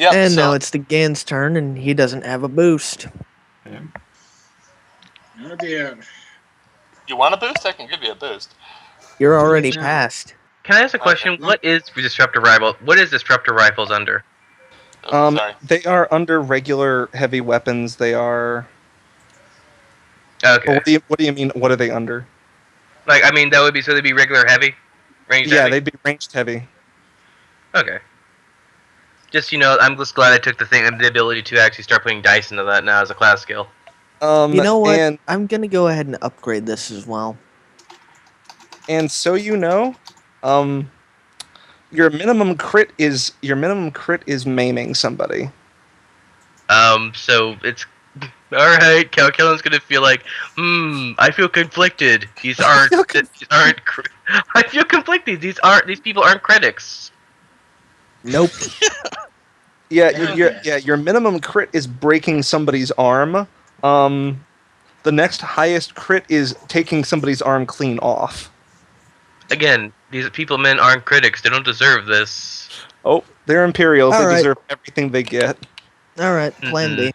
Yep. And so now it's the Gan's turn, and he doesn't have a boost. Yeah. Oh dear. you want a boost? I can give you a boost. You're Do it already now. past. Can I ask a question? no. What is Disruptor Rifle? What is Disruptor Rifles under? Oh, sorry. They are under regular heavy weapons. They are. Okay. What do you mean? What are they under? Like, I mean, that would be so they'd be regular heavy, ranged Yeah, heavy. they'd be ranged heavy. Okay. Just I'm just glad I took the ability to actually start putting dice into that now as a class skill. You know what? And I'm gonna go ahead and upgrade this as well. so you know, your minimum crit is maiming somebody. So it's alright, Calculon's gonna feel like, I feel conflicted. These aren't I feel conflicted. These people aren't critics. Nope. Your minimum crit is breaking somebody's arm. The next highest crit is taking somebody's arm clean off. Again, these men aren't critics. They don't deserve this. Oh, they're Imperials. All They right. deserve everything they get. All right, plan B.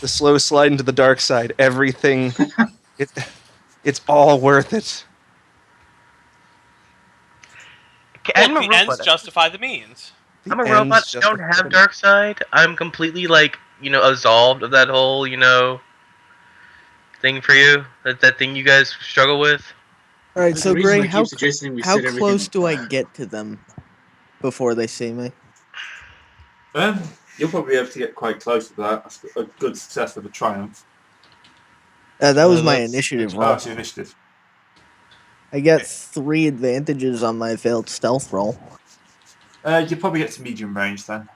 The slow slide into the dark side. Everything. It's all worth it. I'm Look, a the ends robot. justify the means. I'm a The robot. ends I don't justify have the- dark side. I'm completely absolved of that whole thing for you. That thing you guys struggle with. All right, There's so a reason Gray, I keep how suggesting we set everything close on do I fire. get to them before they see me? You'll probably be able to get quite close to that. That's a good success with a triumph. That was my that's- initiative Oh, roll. it's your initiative. I get 3 advantages on my failed stealth roll. You'll probably get to medium range then.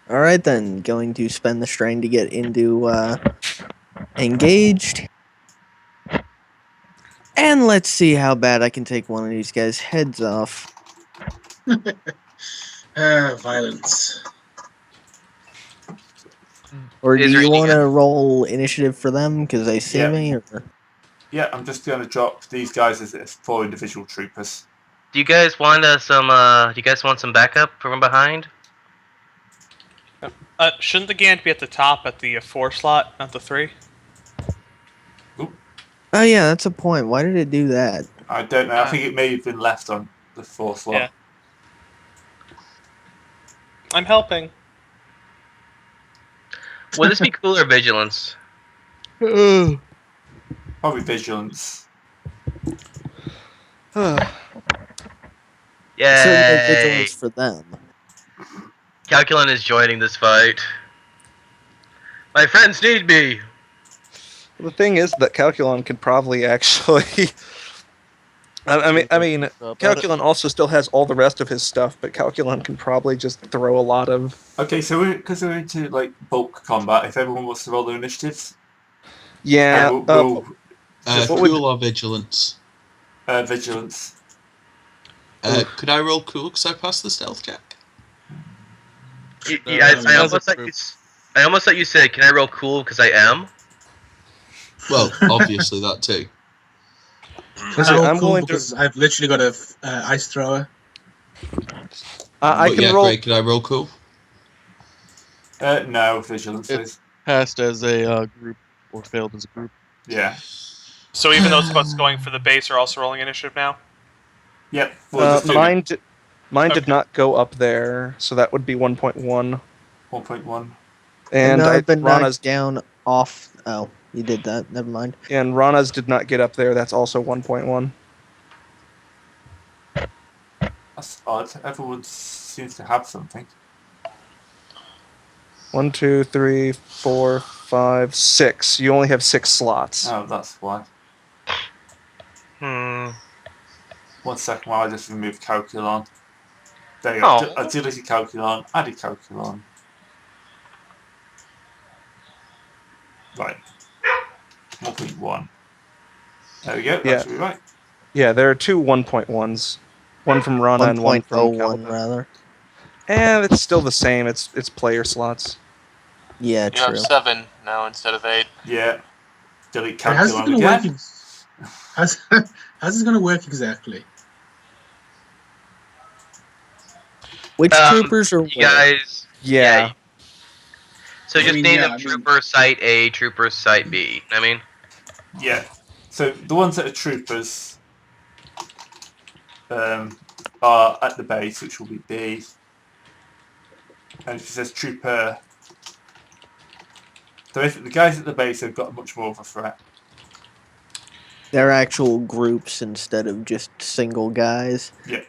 All right, then. Going to spend the strain to get into engaged. And let's see how bad I can take one of these guys' heads off. Violence. Or do Is there you any- want to roll initiative for them because they see Yeah. me? Or... Yeah, I'm just going to drop these guys as 4 individual troopers. Do you guys want some backup from behind? Shouldn't the Gant be at the top at the 4 slot, not the 3? Oh, yeah, that's a point. Why did it do that? I don't know. I think it may have been left on the 4th slot. Yeah. I'm helping. Would this be cool or vigilance? Probably vigilance. Certainly Yay! vigilance for them. Calculon is joining this fight. My friends need me. The thing is that Calculon could probably actually. I mean, Calculon also still has all the rest of his stuff, but Calculon can probably just throw a lot of. Okay, so because we're into bulk combat, if everyone wants to roll their initiatives, Yeah. we'll Cool or vigilance? vigilance. Could I roll cool because I passed the stealth check? I almost thought you said, "Can I roll cool because I am?" Well, obviously that too. I'm Cool, going to. because I've literally got a ice thrower. I But can yeah, roll. Greg, could I roll cool? No, vigilance, please. Passed as a group or failed as a group. Yeah. So even those of us going for the base are also rolling initiative now? Yep. We'll just do Mine did Okay. not go up there, so that would be 1.1. 1.1. And I've been Rana's knocked down off. Oh, you did that. Never mind. and Rana's did not get up there. That's also 1.1. That's odd. Everyone seems to have something. 1, 2, 3, 4, 5, 6. You only have 6 slots. Oh, that's why. Hmm. 1 second while I just remove Calculon. There you go. Oh. I deleted Calculon, added Calculon. Right. 1.1. There we go. That Yeah. should be right. Yeah, there are 2 1.1s. One from Rana and one from 1.01 Calvin. rather. And it's still the same. It's player slots. Yeah, You true. have 7 now instead of 8. Yeah. Delete But how's this Calculon going to work? again. How's this going to work exactly? Which troopers are You guys. Yeah. So I just mean, name yeah, them I mean- Trooper Site A, Trooper Site B. I mean, Yeah. So the ones that are troopers are at the base, which will be B. And if it says trooper, so if the guys at the base have got much more of a threat. they're actual groups instead of just single guys. Yeah.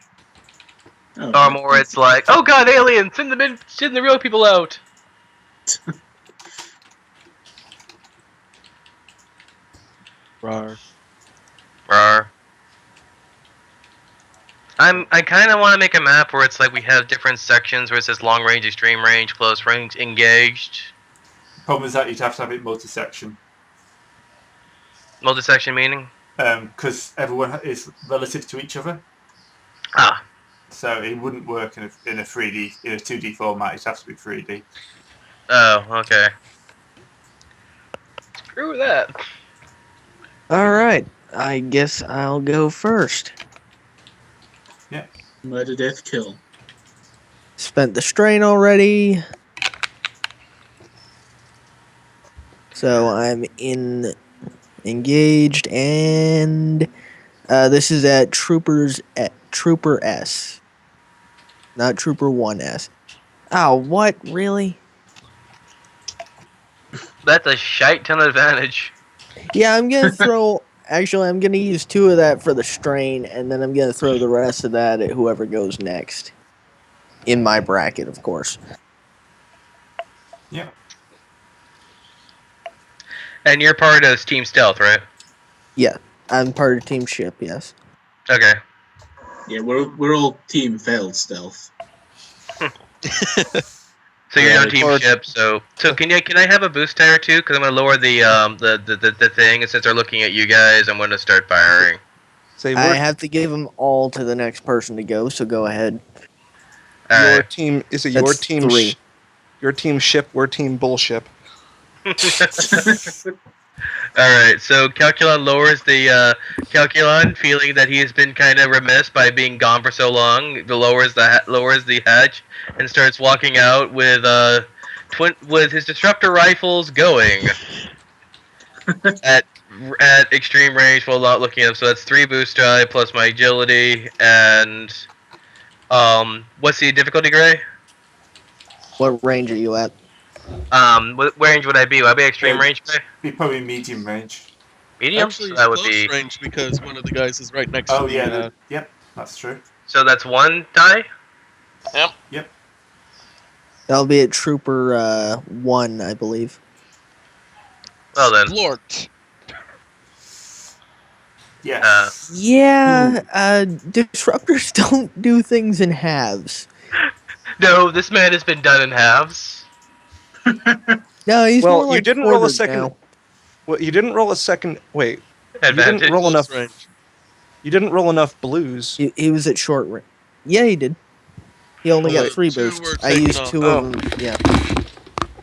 Oh, or it's like, oh god, aliens! Send them in! Send the real people out! Rar. Rawr. I kind of want to make a map where it's like we have different sections where it says long range, extreme range, close range, engaged. Problem is that you'd have to have it multi-section. Multi-section meaning? Because everyone is relative to each other. Ah. So it wouldn't work in a 3D, in a 2D format. It has to be 3D. Oh, okay. Screw that. Alright, I guess I'll go first. Murder, death, kill. Spent the strain already. So I'm engaged, and this is at Trooper S, not Trooper 1S. Oh, what? Really? That's a shite ton advantage. Yeah, I'm gonna throw. Actually, I'm gonna use 2 of that for the strain, and then I'm gonna throw the rest of that at whoever goes next. In my bracket, of course. Yeah. And you're part of Team Stealth, right? Yeah, I'm part of Team Ship. Yes. Okay. Yeah, we're all team failed stealth. So you're Yeah, on Team Lord. Ship. So can I have a boost tire too? Because I'm gonna lower the thing, and since they're looking at you guys, I'm gonna start firing. Say I we're, have to give them all to the next person to go. So go ahead. your Alright. team is it your That's team 3. your team ship, we're team bullship. Alright, so Calculon lowers the Calculon, feeling that he has been kind of remiss by being gone for so long. Lowers the hatch and starts walking out with with his disruptor rifles going at extreme range while not looking up. So that's 3 boost die plus my agility and what's the difficulty, Gray? What range are you at? What range would I be? Would I be extreme Yeah. range, Gray? Be probably medium range. Medium? Actually, So that would close be. range because one of the guys is right next Oh to yeah, the. yep, that's true. So that's 1 die? That'll be at Trooper 1, I believe. Well then. Splort. Yes. Yeah, disruptors don't do things in halves. No, this man has been done in halves. No, he's Well, more like you didn't roll a quartered second. now. Well, you didn't roll a second. Wait, Advantage. you didn't roll Close enough. range. You didn't roll enough blues. He was at short range. Yeah, he did. He only Oh, got 3 2 boosts. were I taken used off. 2 of them. Yeah.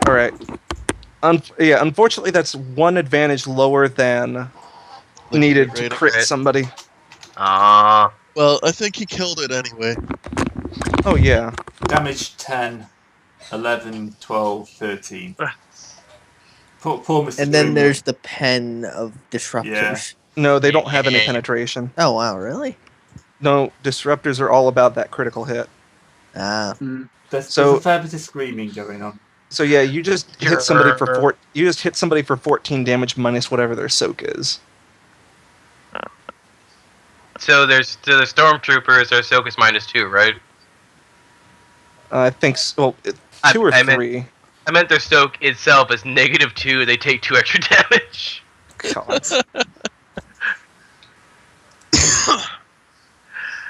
All right. Yeah, unfortunately, that's 1 advantage lower than needed to rating. crit Right. somebody. Ah. Well, I think he killed it anyway. Oh yeah. Damage 10, 11, 12, 13. Poor Mr. And then Greenwood. there's the pen of disruptors. No, they don't have any Yeah. penetration. Oh wow, really? No, disruptors are all about that critical hit. Ah. There's So- a fair bit of screaming going on. So yeah, you just hit somebody for Sure. you just hit somebody for 14 damage minus whatever their soak is. So there's to the stormtroopers. Their soak is -2, right? I think well, 2 or I meant- 3. I meant their soak itself is -2. They take 2 extra damage. God.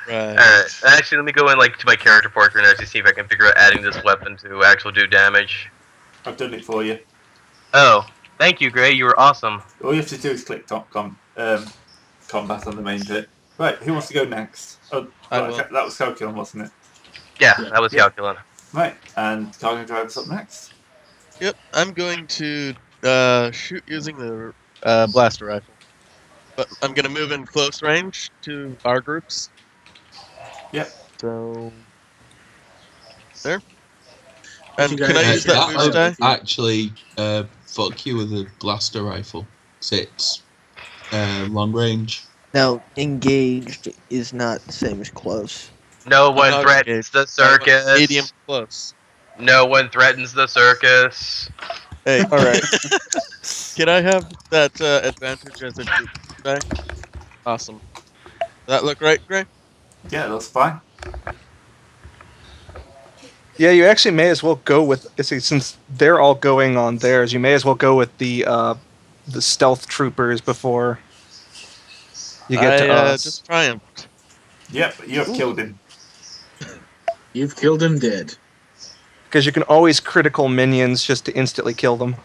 Right. Alright. Actually, let me go in to my character portrait and actually see if I can figure out adding this weapon to actual do damage. I've done it for you. Oh, thank you, Gray. You were awesome. All you have to do is click combat on the main bit. Right, who wants to go next? Oh, I right, will. that was Calculon, wasn't it? Yeah, Yeah. that was Yeah. Calculon. Right, and Cargo Driver's up next. Yep, I'm going to shoot using the blaster rifle. But I'm going to move in close range to our groups. Yep. So There. What And you can I guys- use that boost die? Actually, fuck you with a blaster rifle. It's long range. Now, engaged is not the same as close. No one not threatens engaged. the circus. Medium close. No one threatens the circus. Hey, All right. can I have that advantage as a group die? Awesome. That look right, Gray? Yeah, that's fine. Yeah, you actually may as well go with since they're all going on theirs. You may as well go with the stealth troopers before you get to us. Just triumphed. Yep, you have killed him. You've killed him dead. Because you can always critical minions just to instantly kill them.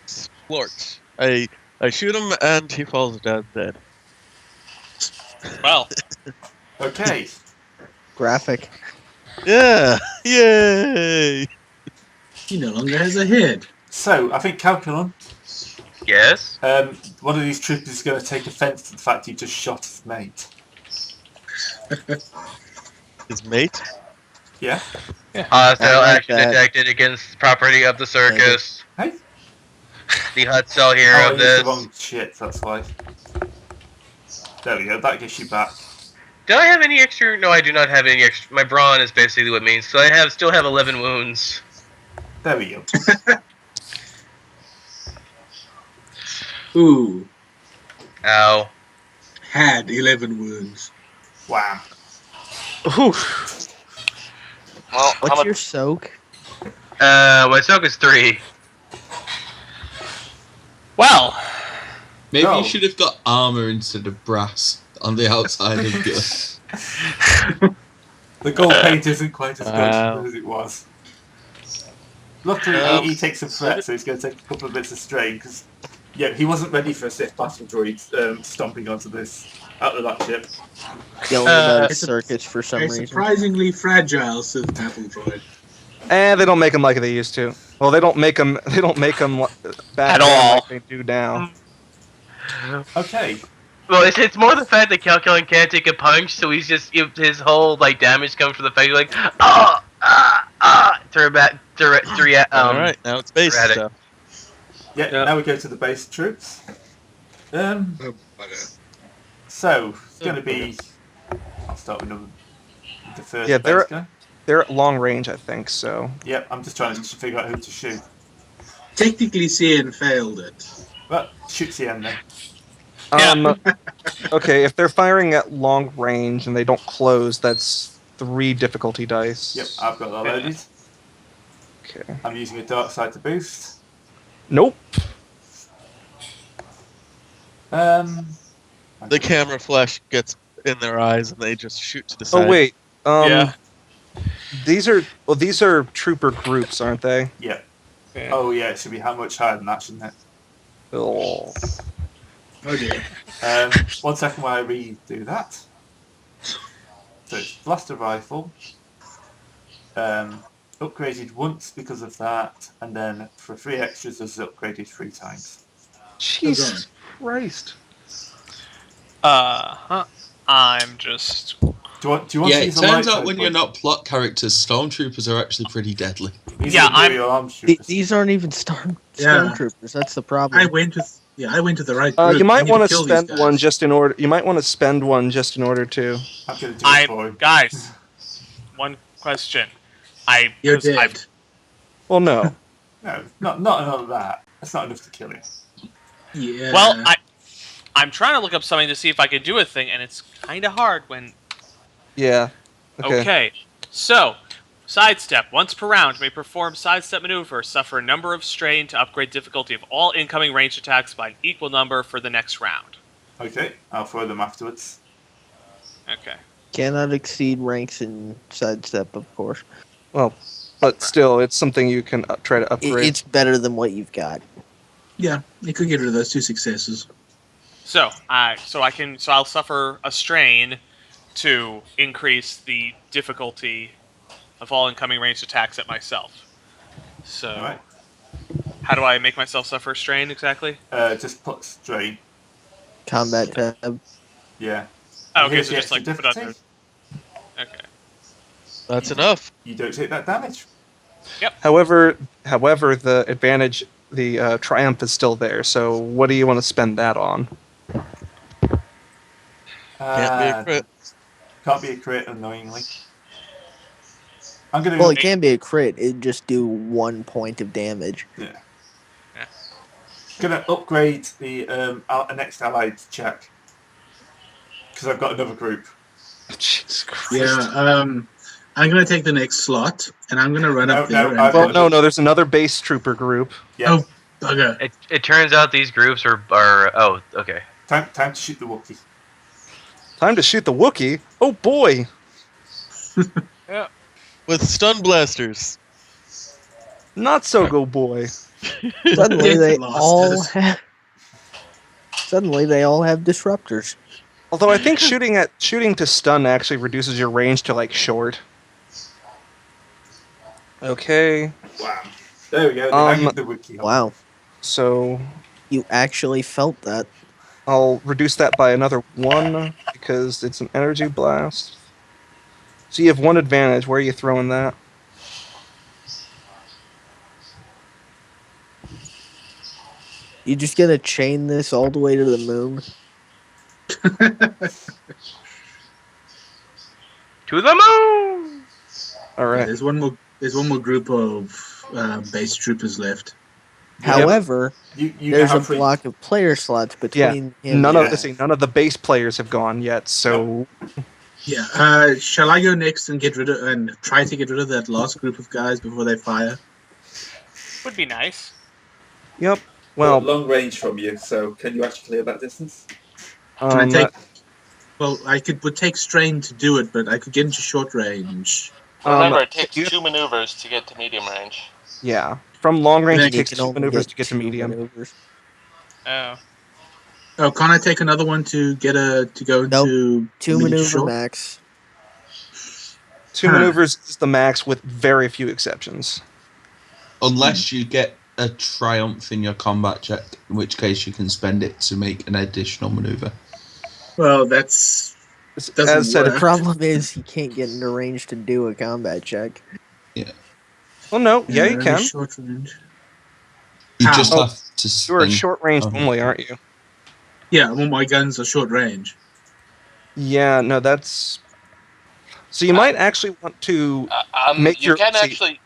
Splort. I shoot him and he falls down dead. Well, Okay. Graphic. Yeah! Yay! He no longer has a head. So, I think Calculon, Yes? one of these troopers is going to take offence to the fact you just shot his mate. His mate? Yeah? Hostile I like action that. detected against property of the circus. Hey? The hut cell here Oh, I of used this. the wrong shit, that's why. There we go, that gets you back. Do I have any extra? No, I do not have any extra. My brawn is basically what it means. So I still have 11 wounds. There we go. Ooh, Ow. had 11 wounds. Wow. Ooh. Well, What's your soak? My soak is 3. well, Maybe No. you should have got armor instead of brass on the outside of the. The gold paint isn't quite as good Wow. as it was. Luckily, he takes a threat, so he's going to take a couple of bits of strain, because, yeah, he wasn't ready for a Sith battle droid stomping onto this, out of that ship. Yelling about a It's a- circus for some A reason. surprisingly fragile Sith battle droid. They don't make them like they used to. Well, they don't make them. They don't make them back At then all. like they do now. Okay. Well, it's more the fact that Calculon can't take a punch, so he's just his whole like damage comes from the fact like Alright, now it's base erratic. stuff. Yeah, now we go to the base troops. Oh, bugger. So, it's going to be... I'll start with the first Yeah, base guy. They're at long range, I think. So Yep, I'm just trying to figure out who to shoot. Technically, Cyan failed it. Well, shoot CN then. okay, if they're firing at long range and they don't close, that's 3 difficulty dice. Yep, I've got that loaded. Okay. I'm using a dark side to boost. Nope. The camera flash gets in their eyes and they just shoot to the side. Oh wait. Yeah. These are trooper groups, aren't they? Yeah. Yeah. Oh yeah, it should be how much higher than that, shouldn't it? Oh. Oh dear. 1 second while I redo that. So it's blaster rifle. Upgraded once because of that, and then for 3 extras, it's upgraded 3 times. Jesus Christ. I'm just. Do you want to Yeah, it use a turns light out when side you're one? not plot characters, stormtroopers are actually pretty deadly. These Yeah, are Imperial Arms troopers. These aren't even stormtroopers. That's the problem. I went to the right group. You might need want to kill these spend guys. one just in order. You might want to spend one just in order to. I'm gonna do it for him. Guys, one question. You're 'cause dead. Well, no. No, not enough of that. That's not enough to kill him. Yeah. Well, I'm trying to look up something to see if I can do a thing, and it's kind of hard when. Yeah. Okay. So, sidestep. Once per round, may perform sidestep maneuver. Suffer a number of strain to upgrade difficulty of all incoming ranged attacks by an equal number for the next round. Okay, I'll throw them afterwards. Okay. Cannot exceed ranks in sidestep, of course. Well, but still, it's something you can try to I- upgrade. It's better than what you've got. yeah, you could get rid of those 2 successes. So I'll suffer a strain to increase the difficulty of all incoming ranged attacks at myself. So, Alright. how do I make myself suffer a strain exactly? Just put strain. Combat tab. Yeah. Oh, okay, Here's so the just like extra put on difficulty. there. Okay. That's enough. You don't take that damage. However, the advantage, the triumph is still there. So what do you want to spend that on? Can't be a crit. Can't be a crit, annoyingly. I'm gonna. Well, it can be a crit. It'd just do 1 point of damage. Yeah. Gonna upgrade the next allied check because I've got another group. Jesus Christ. Yeah, I'm gonna take the next slot, and I'm gonna run up there. I've Well, no, there's another base trooper group. Yeah. Oh, bugger. It turns out these groups are oh, okay. Time to shoot the Wookiee. Time to shoot the Wookiee. Oh boy. With stun blasters. Not so go boy. Suddenly Get they lost. all have. Suddenly they all have disruptors. Although I think shooting to stun actually reduces your range to like short. Okay, Wow. There we go. I give the Wookiee. Wow, so you actually felt that. I'll reduce that by another 1 because it's an energy blast. So you have 1 advantage. Where are you throwing that? You just gonna chain this all the way to the moon? To the moon! All right. There's one more group of base troopers left. However, You there's now a have 3. block of player slots between him None and of the base players have gone yet. So Yeah. Shall I go next and try to get rid of that last group of guys before they fire? Would be nice. yep. Well, Well, long range from you, so can you actually clear that distance? Can I um, take? Well, would take strain to do it, but I could get into short range. Remember, it takes you- 2 maneuvers to get to medium range. yeah. From long range, Then it you takes can 2 only maneuvers to get to 2 medium. maneuvers. Oh. Oh, can't I take another one to go into 2 mid maneuver short? max. 2 maneuvers is the max with very few exceptions. Unless you get a triumph in your combat check, in which case you can spend it to make an additional maneuver. Well, that's doesn't As said, work. The problem is he can't get into range to do a combat check. well, no, yeah, you only can. Short range. You How? just Oh, have to You're at spend. short range Oh. only, aren't you? Yeah, well, my guns are short range. Yeah, no, that's. So you might actually want to make You your. can see-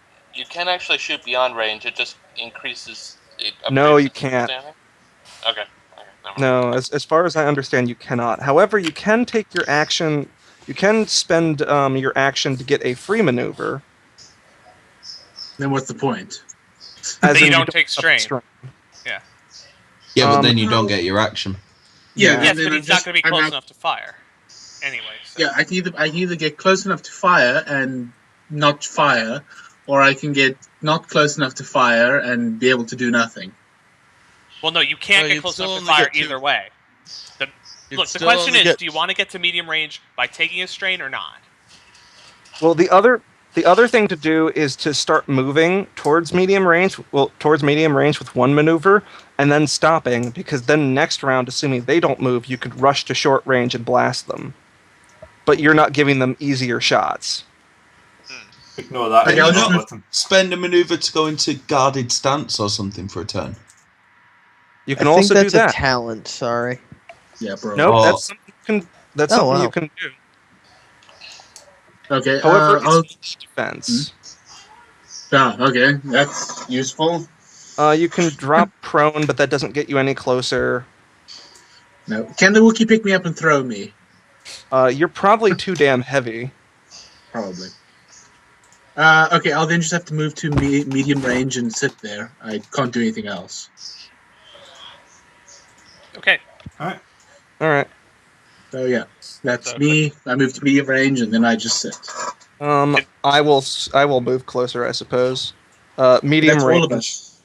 actually shoot beyond range. It just increases. No, upgrades you its can't. standing. Okay. Never mind. No, as far as I understand, you cannot. However, you can take your action. You can spend your action to get a free maneuver. Then what's the point? As Then you in don't take have strain. Yeah, but then Um, you don't get your action. Yeah, Yes, and then but I'm he's not just- going to be I'm close out- enough to fire. Anyway. So. Yeah, I can either get close enough to fire and not fire, or I can get not close enough to fire and be able to do nothing. Well, no, you can't No, get you'd close still enough to only fire get two. either way. You'd Look, the still question only is, get- do you want to get to medium range by taking a strain or not? Well, the other thing to do is to start moving towards medium range. Well, towards medium range with 1 maneuver, and then stopping, because then next round, assuming they don't move, you could rush to short range and blast them. But you're not giving them easier shots. Ignore that. Okay, I'll ignore just that move- button. Spend a maneuver to go into guarded stance or something for a turn. You I can think also do that's that. a talent. Sorry. Yeah, bro. Nope, Oh. that's something you can. That's Oh, something wow. you can do. Okay. However, I'll, it's defense. okay, that's useful. You can drop prone, but that doesn't get you any closer. No, can the Wookiee pick me up and throw me? You're probably too damn heavy. Probably. Okay, I'll then just have to move to medium range and sit there. I can't do anything else. Okay. All right. So yeah, that's Okay. me. I move to medium range and then I just sit. I will move closer, I suppose. Medium That's range. all of us.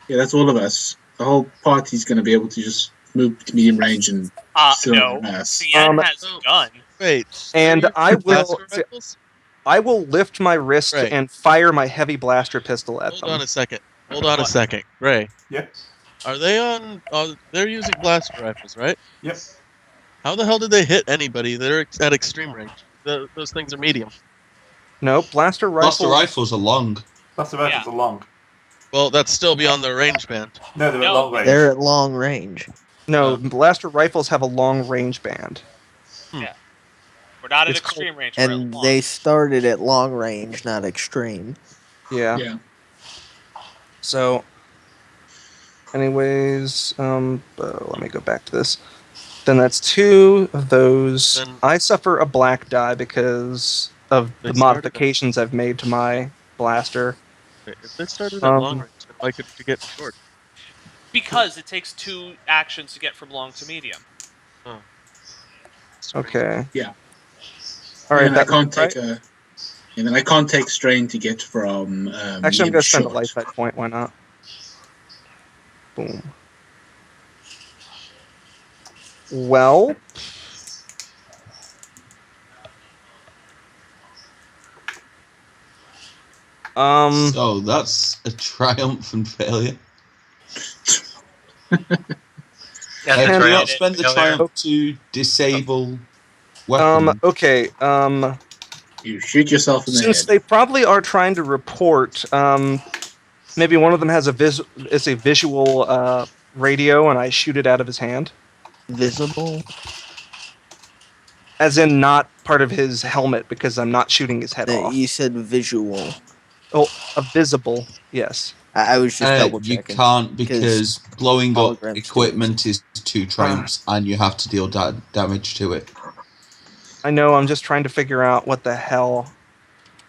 Yeah, that's all of us. The whole party's going to be able to just move to medium range and sit No. on their ass. Cien has a gun. Wait. And are I you will- blaster rifles? I will lift my wrist Right. and fire my heavy blaster pistol at Hold them. on a second. Hold on a What? second. Ray. Yep. Are they on? They're using blaster rifles, right? Yep. How the hell did they hit anybody? They're at extreme range. Those things are medium. No, blaster rifles. Blaster rifles are long. Blaster rifles are long. Well, that's still beyond their range band. No, they're at long range. They're at long range. No, blaster rifles have a long range band. Yeah. We're not at It's extreme range. We're And at long. they started at long range, not extreme. Yeah. Yeah. So, anyways, let me go back to this. Then that's 2 of those. Then- I suffer a black die because of They the started modifications I've made to my blaster. If they started at long range, then why couldn't you get short? Because it takes 2 actions to get from long to medium. Okay. Yeah. All right. And I that can't right? take a. And then I can't take strain to get from. Actually, I'm medium gonna spend a short. life side point. Why not? Boom. Well, So that's a triumphant failure. Yeah, Do that's not right. spend the Failure. triumph to disable weapons. okay. You shoot yourself in the Since head. they probably are trying to report, maybe one of them has a visual radio, and I shoot it out of his hand, Visible? as in not part of his helmet, because I'm not shooting his head off. You said visual. Oh, a visible, yes. I was just double You checking. can't because blowing up holograms equipment is 2 triumphs, and you have to deal damage to it. I know. I'm just trying to figure out what the hell.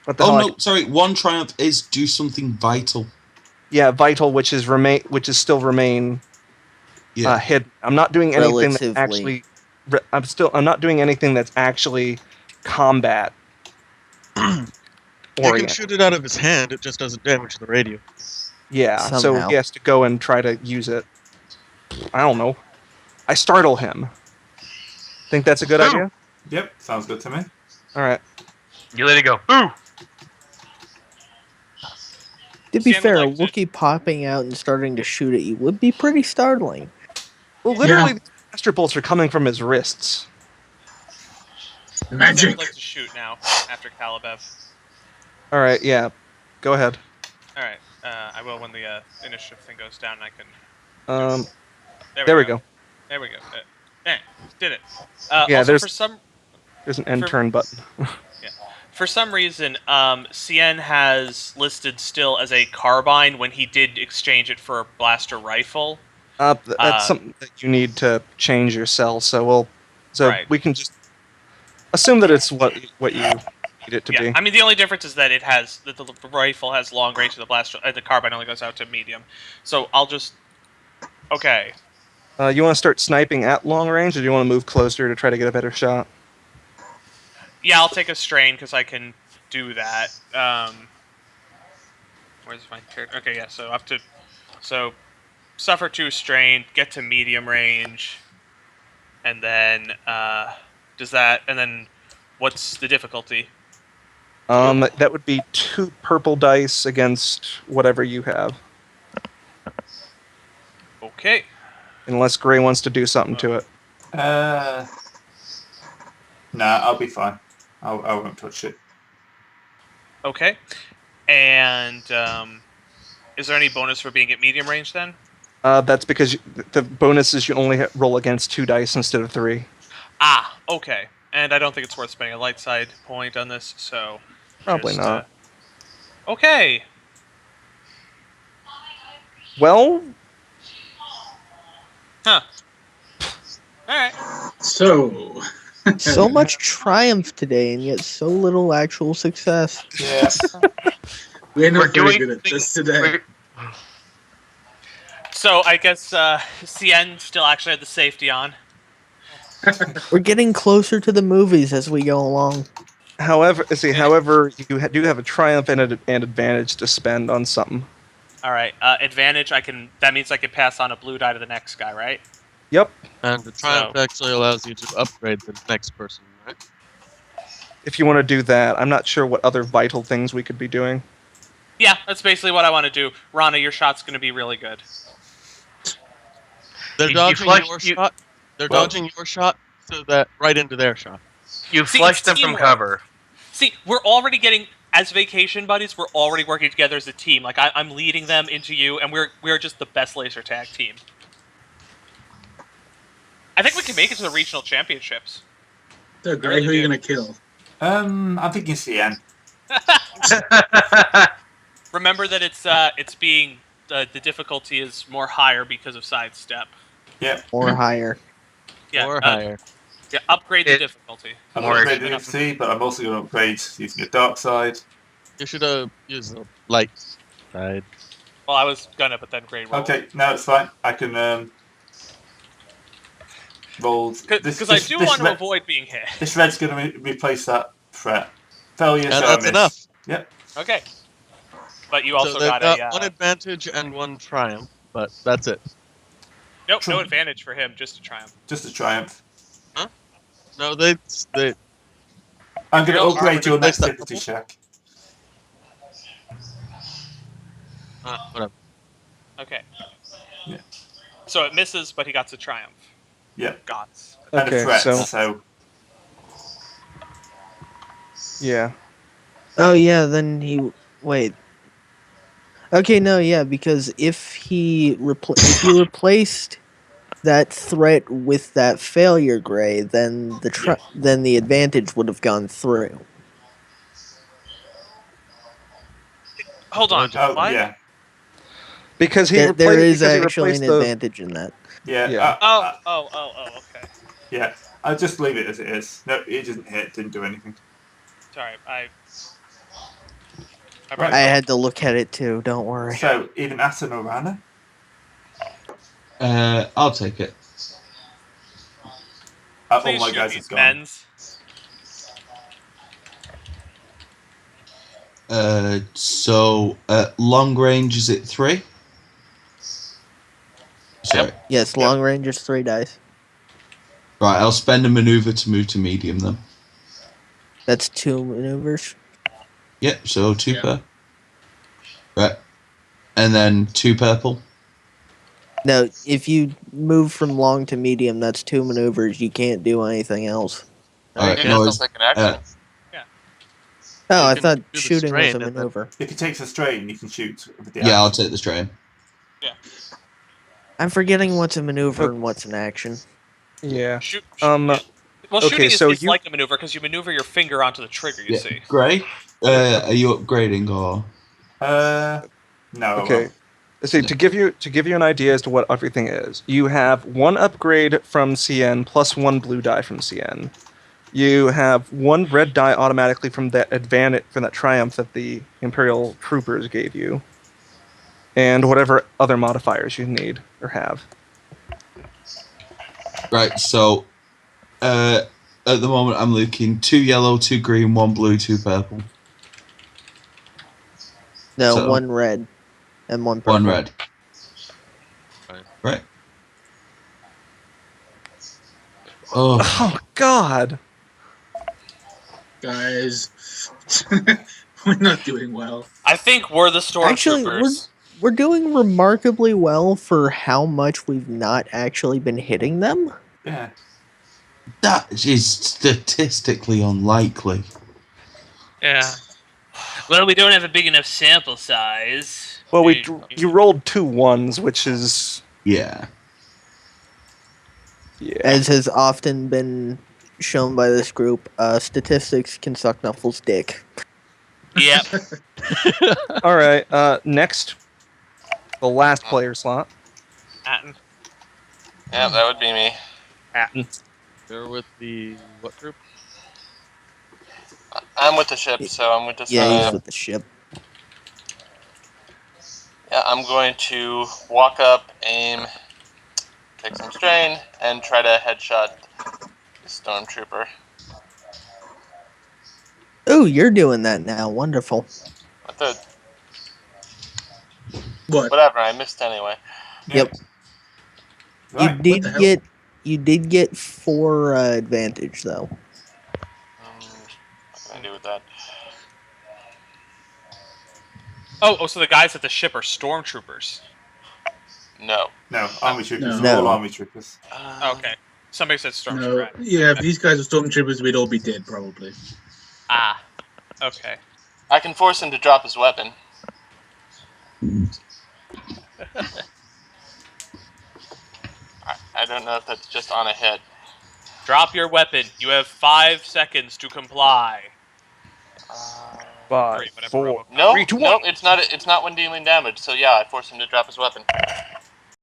What the Oh hell? no, sorry. 1 triumph is do something vital. Yeah, vital, which is still remain Yeah. hidden. I'm not doing anything that Relatively. actually. I'm not doing anything that's actually combat. You can oriented. shoot it out of his hand, it just doesn't damage the radio. Yeah, so Somehow. he has to go and try to use it. I don't know. I startle him. Think that's a good idea? Yep, sounds good to me. All right. You let it go. Ooh! To be Sam would fair, a like to- Wookiee popping out and starting to shoot at you would be pretty startling. Well, literally, the blaster bolts are coming from his wrists. Sam Magic. would like to shoot now after Calibev. All right, yeah. Go ahead. All right. I will when the initiative thing goes down. I can. There we go. There we go. Did it. Yeah, also, there's- for some There's an end For- turn button. for some reason, Cien has listed still as a carbine when he did exchange it for a blaster rifle. That's something that you need to change yourself. So Right. we can just assume that it's what you need it to Yeah, be. I mean the only difference is that the rifle has long range, and the blaster, the carbine only goes out to medium. So I'll just. Okay. You want to start sniping at long range, or do you want to move closer to try to get a better shot? Yeah, I'll take a strain because I can do that. Where's my character? Okay, yeah. So suffer 2 strain, get to medium range, and then and then what's the difficulty? That would be 2 purple dice against whatever you have, Okay. unless Gray wants to do something to it. Nah, I'll be fine. I won't touch it. Okay. And is there any bonus for being at medium range then? That's because the bonus is you only roll against 2 dice instead of 3. Ah, okay. And I don't think it's worth spending a light side point on this, so Probably just, not. Okay. Well, Huh. All right. So. So much triumph today, and yet so little actual success. Yeah. We're not We're very doing good at this things- today. So I guess Cien still actually had the safety on. We're getting closer to the movies as we go along. however, you do have a triumph and an advantage to spend on something. All right. Advantage. That means I can pass on a blue die to the next guy, right? Yep. And the triumph actually allows you to upgrade the next person, right? If you want to do that, I'm not sure what other vital things we could be doing. Yeah, that's basically what I want to do. Rana, your shot's going to be really good. They're You dodging flush- your you- shot. They're Well- dodging your shot. so that right into their shot. You See, flush it's them from teamwork. cover. See, we're already getting as vacation buddies. We're already working together as a team. Like I'm leading them into you, and we're just the best laser tag team. I think we can make it to the regional championships. So, Gray, who are you going to kill? I'm thinking CN. Remember that it's being the difficulty is more higher because of sidestep. Yep. Or higher. Yeah, Or higher. Yeah, upgrade the It- difficulty. I'm More upgrading FC, but I'm also going to upgrade using a dark side. You should use the light side. Well, I was gonna, but then grade roll. Okay, no, it's fine. I can roll. Because I do want to avoid being hit. This red's going to replace that threat. Failure, And so I that's miss. enough. Yep. Okay. But you also So they've got got a one advantage and one triumph, but that's it. nope, no advantage for him, just a triumph. Just a triumph. No, they I'm going to don't upgrade your replace next that difficulty purple? check. whatever. Okay. Yeah. So it misses, but he got the triumph. Yeah. Gots. And Okay, a threat, so- so Yeah. Oh yeah, then he wait. Okay, no, yeah, because if you replaced that threat with that failure, Gray, then then the advantage would have gone through. Hold on. oh what? yeah, Because he There replaced, is because he actually an replaced the, advantage in that. yeah, Yeah. Okay. yeah. I'll just leave it as it is. No, it didn't hit. Didn't do anything. Sorry, I Right. I had to look at it too. Don't worry. So even Aten or Rana? I'll take it. All Please my shoot guys these have gone. men's. So long range is it 3? Sorry. Yes, long range is 3 dice. Right, I'll spend a maneuver to move to medium then. That's 2 maneuvers. Yep, so 2 per. Right. And then 2 purple. No, if you move from long to medium, that's 2 maneuvers. You can't do anything else. Alright, Maybe no, that sounds like an action. Oh, You I can thought do the shooting was strain a and then- maneuver. If he takes a strain, you can shoot with the yeah, I'll take the strain. I'm forgetting what's a maneuver and what's an action. yeah. Shoot. Um, Well, okay, shooting so is you- like a maneuver because you maneuver your finger onto the trigger. You Yeah. see. Gray, are you upgrading or? No. I Okay. won't. So to give you an idea as to what everything is, you have 1 upgrade from CN plus 1 blue die from CN. You have 1 red die automatically from that advantage from that triumph that the Imperial troopers gave you, and whatever other modifiers you need or have. Right, so at the moment I'm looking 2 yellow, 2 green, 1 blue, 2 purple. No, So- 1 red and 1 purple. 1 red. Right. Right. Oh, Oh God! Guys, we're not doing well. I think we're the Actually, stormtroopers. we're doing remarkably well for how much we've not actually been hitting them. Yeah. that is statistically unlikely. Yeah. Well, we don't have a big enough sample size. Well, you rolled 2 1s, which is Yeah. yeah. As has often been shown by this group, statistics can suck Knuffles' dick. Yep. All right. Next, the last player slot. Atten. Yeah, that would be me. Atten. They're with the what group? I'm with the ship, so I'm with the. Yeah, he's with the ship. Yeah, I'm going to walk up, aim, take some strain, and try to headshot the stormtrooper. Ooh, you're doing that now. Wonderful. What the? What? Whatever, I missed anyway. Yep. Right. You did the hell? you did get 4 advantage though. What can I do with that? Oh, so the guys at the ship are stormtroopers. No. No, army troopers. No. All army troopers. Okay. Somebody said stormtrooper. No, Right? yeah, if these guys were stormtroopers, we'd all be dead probably. Ah. Okay. I can force him to drop his weapon. I don't know if that's just on a hit. Drop your weapon. You have 5 seconds to comply. 5, Whatever 4. Robo- No, 3, 2, 1. no, it's not when dealing damage. So yeah, I force him to drop his weapon.